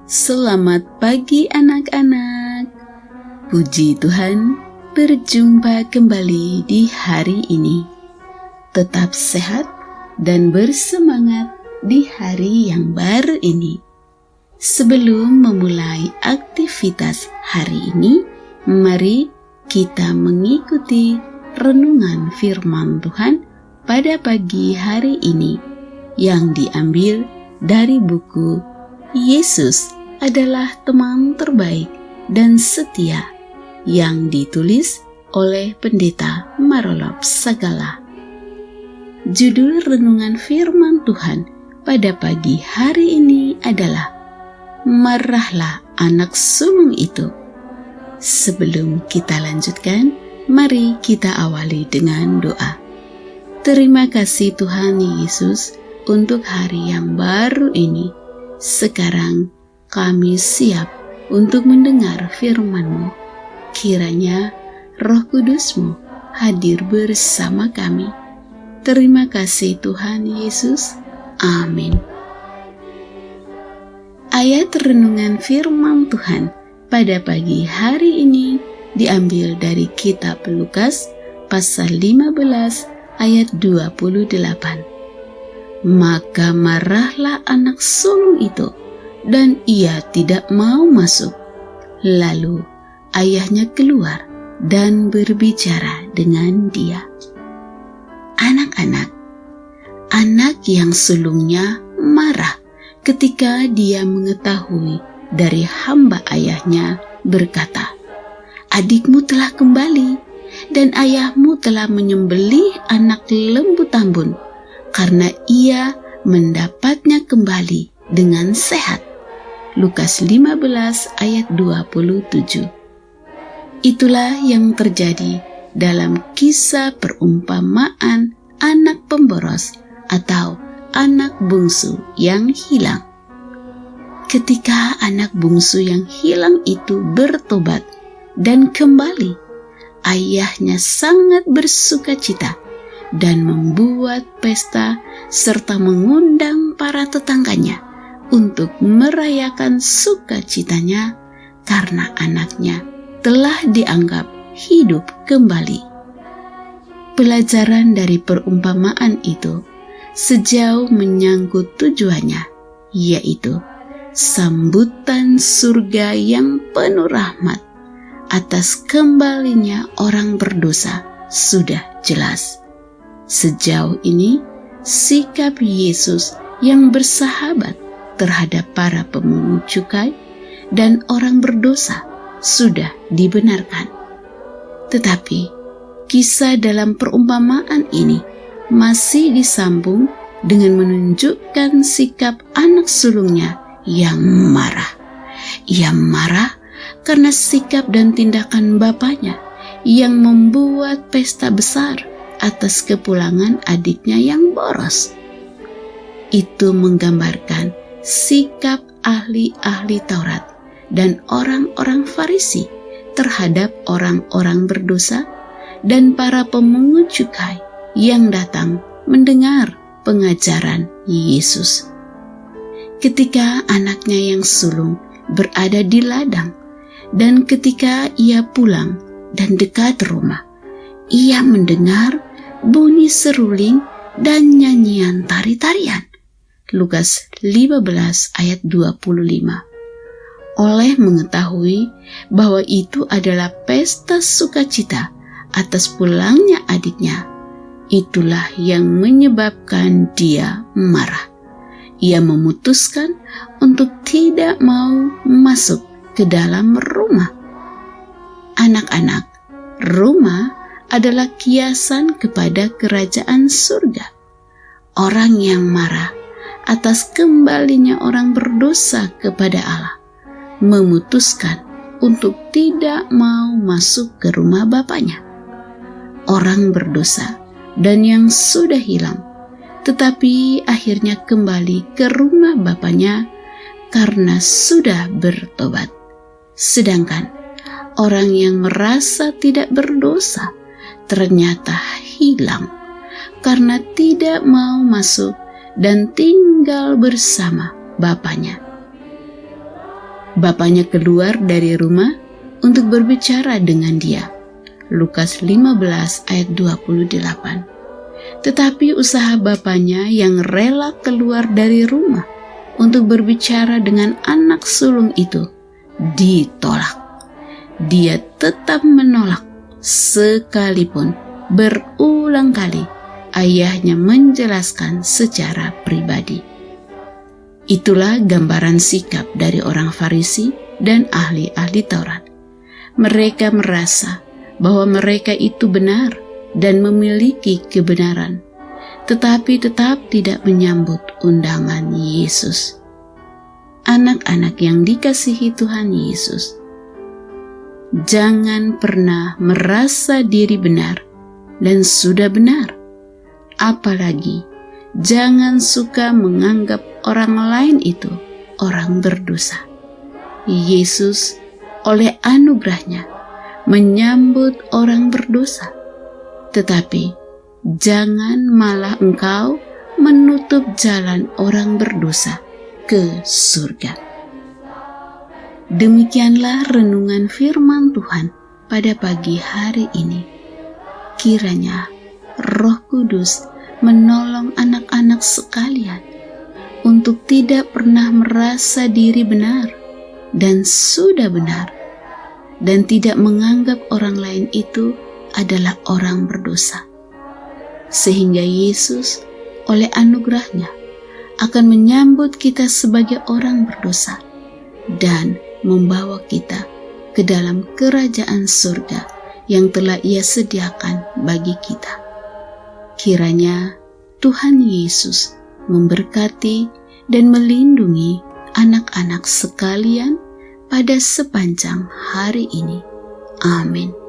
Selamat pagi anak-anak. Puji Tuhan, berjumpa kembali di hari ini. Tetap sehat dan bersemangat di hari yang baru ini. Sebelum memulai aktivitas hari ini, mari kita mengikuti renungan firman Tuhan pada pagi hari ini yang diambil dari buku Yesus adalah teman terbaik dan setia yang ditulis oleh Pendeta Marolop Sagala. Judul renungan firman Tuhan pada pagi hari ini adalah Marahlah anak sulung itu. Sebelum kita lanjutkan, mari kita awali dengan doa. Terima kasih Tuhan Yesus untuk hari yang baru ini. Sekarang kami siap untuk mendengar firman-Mu. Kiranya Roh Kudus-Mu hadir bersama kami. Terima kasih Tuhan Yesus. Amin. Ayat renungan firman Tuhan pada pagi hari ini diambil dari kitab Lukas pasal 15 ayat 28. Maka marahlah anak sulung itu, dan ia tidak mau masuk. Lalu ayahnya keluar dan berbicara dengan dia. Anak-anak, anak yang sulungnya marah ketika dia mengetahui dari hamba ayahnya berkata, "Adikmu telah kembali dan ayahmu telah menyembelih anak lembu tambun karena ia mendapatnya kembali dengan sehat." Lukas 15 ayat 27. Itulah yang terjadi dalam kisah perumpamaan anak pemboros atau anak bungsu yang hilang. Ketika anak bungsu yang hilang itu bertobat dan kembali, ayahnya sangat bersukacita dan membuat pesta serta mengundang para tetangganya untuk merayakan sukacitanya karena anaknya telah dianggap hidup kembali. Pelajaran dari perumpamaan itu sejauh menyangkut tujuannya, yaitu sambutan surga yang penuh rahmat atas kembalinya orang berdosa sudah jelas. Sejauh ini, sikap Yesus yang bersahabat terhadap para pemungut cukai dan orang berdosa sudah dibenarkan. Tetapi kisah dalam perumpamaan ini masih disambung dengan menunjukkan sikap anak sulungnya yang marah. Ia marah karena sikap dan tindakan bapaknya yang membuat pesta besar atas kepulangan adiknya yang boros. Itu menggambarkan sikap ahli-ahli Taurat dan orang-orang Farisi terhadap orang-orang berdosa dan para pemungut cukai yang datang mendengar pengajaran Yesus. Ketika anaknya yang sulung berada di ladang dan ketika ia pulang dan dekat rumah, ia mendengar bunyi seruling dan nyanyian tari-tarian. Lukas 15 ayat 25. Oleh mengetahui bahwa itu adalah pesta sukacita atas pulangnya adiknya, itulah yang menyebabkan dia marah. Ia memutuskan untuk tidak mau masuk ke dalam rumah. Anak-anak, rumah adalah kiasan kepada kerajaan surga. Orang yang marah atas kembalinya orang berdosa kepada Allah, memutuskan untuk tidak mau masuk ke rumah bapaknya. Orang berdosa dan yang sudah hilang, tetapi akhirnya kembali ke rumah bapaknya karena sudah bertobat. Sedangkan orang yang merasa tidak berdosa ternyata hilang karena tidak mau masuk dan tinggal bersama bapaknya. Bapaknya keluar dari rumah untuk berbicara dengan dia. Lukas 15 ayat 28. Tetapi usaha bapaknya yang rela keluar dari rumah untuk berbicara dengan anak sulung itu ditolak. Dia tetap menolak sekalipun berulang kali ayahnya menjelaskan secara pribadi. Itulah gambaran sikap dari orang Farisi dan ahli-ahli Taurat. Mereka merasa bahwa mereka itu benar dan memiliki kebenaran, tetapi tetap tidak menyambut undangan Yesus. Anak-anak yang dikasihi Tuhan Yesus, jangan pernah merasa diri benar dan sudah benar. Apalagi jangan suka menganggap orang lain itu orang berdosa. Yesus oleh anugerahnya menyambut orang berdosa, tetapi jangan malah engkau menutup jalan orang berdosa ke surga. Demikianlah renungan firman Tuhan pada pagi hari ini. Kiranya Roh Kudus menolong anak-anak sekalian untuk tidak pernah merasa diri benar dan sudah benar, dan tidak menganggap orang lain itu adalah orang berdosa. Sehingga Yesus oleh anugerahnya akan menyambut kita sebagai orang berdosa dan membawa kita ke dalam kerajaan surga yang telah Ia sediakan bagi kita. Kiranya Tuhan Yesus memberkati dan melindungi anak-anak sekalian pada sepanjang hari ini. Amin.